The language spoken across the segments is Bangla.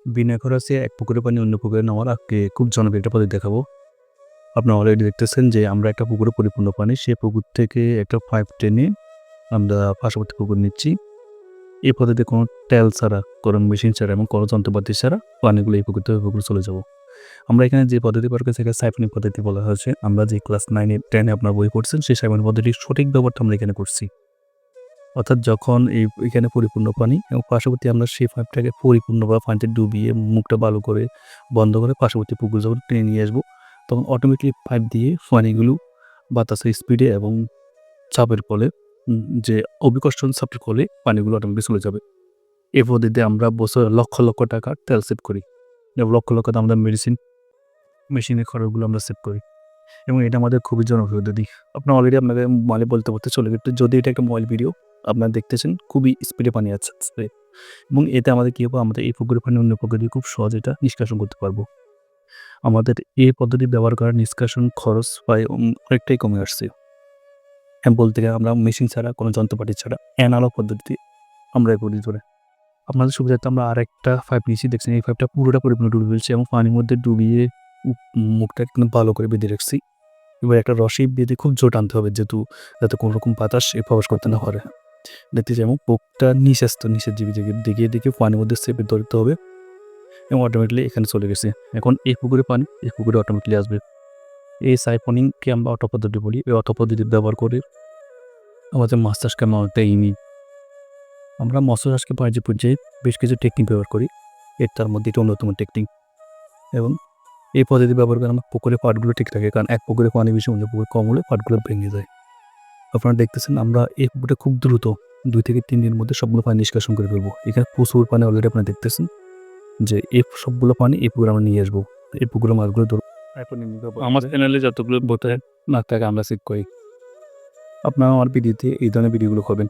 বিনা খরচে এক পুকুরের পানি অন্য পুকুরে নেওয়ার আজকে খুব জনপ্রিয় একটা পদ্ধতি দেখাবো। আপনারা অলরেডি দেখতেছেন যে আমরা একটা পুকুরে পরিপূর্ণ পানি, সেই পুকুর থেকে একটা পাইপ টেনে আমরা পার্শ্ববর্তী পুকুর নিচ্ছি। এই পদ্ধতিতে কোনো তেল ছাড়া, কোনো মেশিন ছাড়া এবং কোনো যন্ত্রপাতি ছাড়া পানিগুলো এই পুকুর থেকে ওই পুকুরে চলে যাবো। আমরা এখানে যে পদ্ধতি ব্যবহার করছি সেটা সাইফনিং পদ্ধতি বলা হয়েছে। আমরা যে ক্লাস 9 এ 10 এ আপনার বই পড়ছেন সেই সাইফনিং পদ্ধতির সঠিক ব্যবহারটা আমরা এখানে করছি। অর্থাৎ যখন এখানে পরিপূর্ণ পানি এবং পার্শ্ববর্তী আমরা সেই পাইপটাকে পরিপূর্ণভাবে পানিতে ডুবিয়ে মুখটা ভালো করে বন্ধ করে পার্শ্ববর্তী পুকুর যখন টেনে নিয়ে আসবো, তখন অটোমেটিকলি পাইপ দিয়ে পানিগুলো বাতাসের স্পিডে এবং চাপের ফলে যে অভিকর্ষণ চাপের ফলে পানিগুলো অটোমেটিক চলে যাবে। এই পদ্ধতিতে আমরা বছরে লক্ষ, লক্ষ টাকার তেল সেভ করি এবং লক্ষ, লক্ষ টাকা আমরা মেশিনের খরচগুলো আমরা সেভ করি এবং এটা আমাদের খুবই জনপ্রিয় পদ্ধতি। আপনার অলরেডি আপনাকে বলতে, বলতে চলে গেছে। যদি এটা একটা মোবাইল ভিডিও আপনারা দেখতেছেন, খুবই স্পিডে পানি আসছে এবং এতে আমাদের কি হবে, আমাদের এই পুকুরের পানি অন্য পুকুরে খুব সহজে এটা নিষ্কাশন করতে পারবো। আমাদের এই পদ্ধতি ব্যবহার করার নিষ্কাশন খরচ প্রায় অনেকটাই কমে আসছে। বলতে গেলে আমরা মেশিন ছাড়া, কোনো যন্ত্রপাতি ছাড়া অ্যানালগ পদ্ধতিতে আমরা এই পদ্ধতি ধরে আপনাদের সুবিধার্থে আমরা আরেকটা পাইপ নিয়েছি। দেখছেন এই পাইপটা পুরোটা পরিপূর্ণ ডুবে ফেলছি এবং পানির মধ্যে ডুবিয়ে মুখটা একদম ভালো করে বেঁধে রাখছি। এবার একটা রশি বেঁধে খুব জোর টানতে হবে, যেহেতু যাতে কোনো রকম বাতাস প্রবেশ করতে না পারে। দেখতে যেমন পোকটা নিচের দিকে পানির মধ্যে চেপে ধরতে হবে এবং অটোমেটিকলি এখানে চলে গেছে। এখন এই পুকুরে পানি এই পুকুরে অটোমেটিকলি আসবে। এই সাইফনিংকে আমরা অটো পদ্ধতি বলি। এই অটো পদ্ধতি ব্যবহার করে আমাদের মাছ চাষকে আমরা অনেকটা এগিয়ে। আমরা মৎস্য চাষকে বাণিজ্য পর্যায়ে বেশ কিছু টেকনিক ব্যবহার করি। তার মধ্যে এটা অন্যতম টেকনিক এবং এই পদ্ধতি ব্যবহার করে আমার পুকুরের পাটগুলো ঠিক থাকে, কারণ এক পুকুরে পানি বেশি অন্য পুকুরে কম হলে পাটগুলো ভেঙে যায়। আপনারা দেখতেছেন আমরা এই পুকুরটা খুব দ্রুত 2 থেকে 3 দিনের মধ্যে সবগুলো পানি নিষ্কাশন করে ফেলবো। এখানে প্রচুর পানি অলরেডি আপনারা দেখতেছেন যে এই সবগুলো পানি এই পুকুরে আমরা নিয়ে আসবো। এই পুকুরের মাছগুলো ধরবো। আমার চ্যানেলে যতগুলো বোটে না থাকে আমরা চেক করি। আপনারা আমার ভিডিওতে এই ধরনের ভিডিওগুলো করবেন।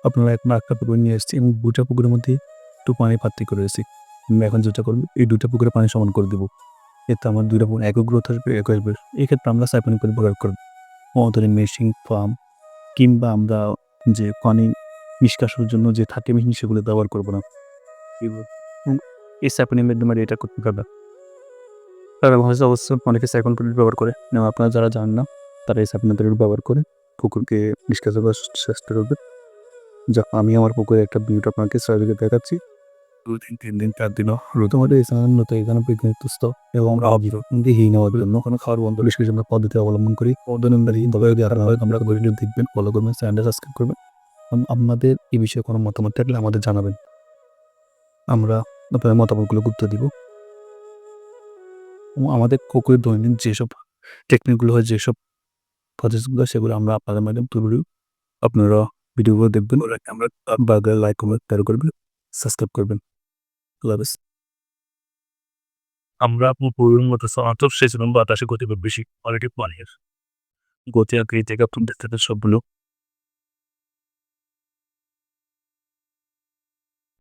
আপনারা একটা পুকুর নিয়ে এসেছি এবং 2টা পুকুরের মধ্যে একটু পানি পার্থক্য রয়েছে। আমরা এখন যেটা করবো, এই 2টা পুকুরে পানি সমান করে দেবো। এতে আমার 2টা পুকুর একই গ্রোথ আসবে, একই আসবে। এক্ষেত্রে আমরা সাইফনিং করে ব্যবহার করবো। আমাদের মেশিন পাম্প কিংবা আমরা যে পানি নিষ্কাশনের জন্য যে থাকে মেশিন সেগুলো ব্যবহার করবো না। এই সাইফনিং মাধ্যমে এটা করতে পারবে। তারা অবশ্য অনেকে সাইফন পদ্ধতি ব্যবহার করে। আপনারা যারা জানেন না তারা এই সাইফন পদ্ধতি ব্যবহার করে পুকুরকে নিষ্কাশন করার চেষ্টা করবে। আমি আমার পুকুরে একটা ভিডিও আপনাকে সরাসরি দেখাচ্ছি। 2 দিন 3 দিন 4 দিনও আমাদের এখানে বিঘ্নিত এবং আমরা দেখি নেওয়ার জন্য কোনো খাওয়ার বন্ধ বেশ কিছু আমরা পদ্ধতি অবলম্বন করি। তবে যদি আমরা ভিডিও দেখবেন, ফলো করবেন, চ্যানেলটা সাবস্ক্রাইব করবেন। আপনাদের এই বিষয়ে কোনো মতামত থাকলে আমাদের জানাবেন। আমরা আপনাদের মতামতগুলো গুরুত্ব দিব এবং আমাদের পুকুরের দৈনন্দিন যেসব টেকনিকগুলো হয়, যেসব প্রসেসগুলো সেগুলো আমরা আপনাদের মাধ্যমে তুলে ধরি। আপনারা ভিডিওগুলো দেখবেন, আমরা লাইক, কমেন্ট, শেয়ার করবেন, সাবস্ক্রাইব করবেন। আল্লাহ হাফেজ। আমরা পুকুরের মতো সেজন্য বাতাসে গতিবেগ বেশি, অলরেডি পানির গতি আগে থেকে আপনি দেখতে সবগুলো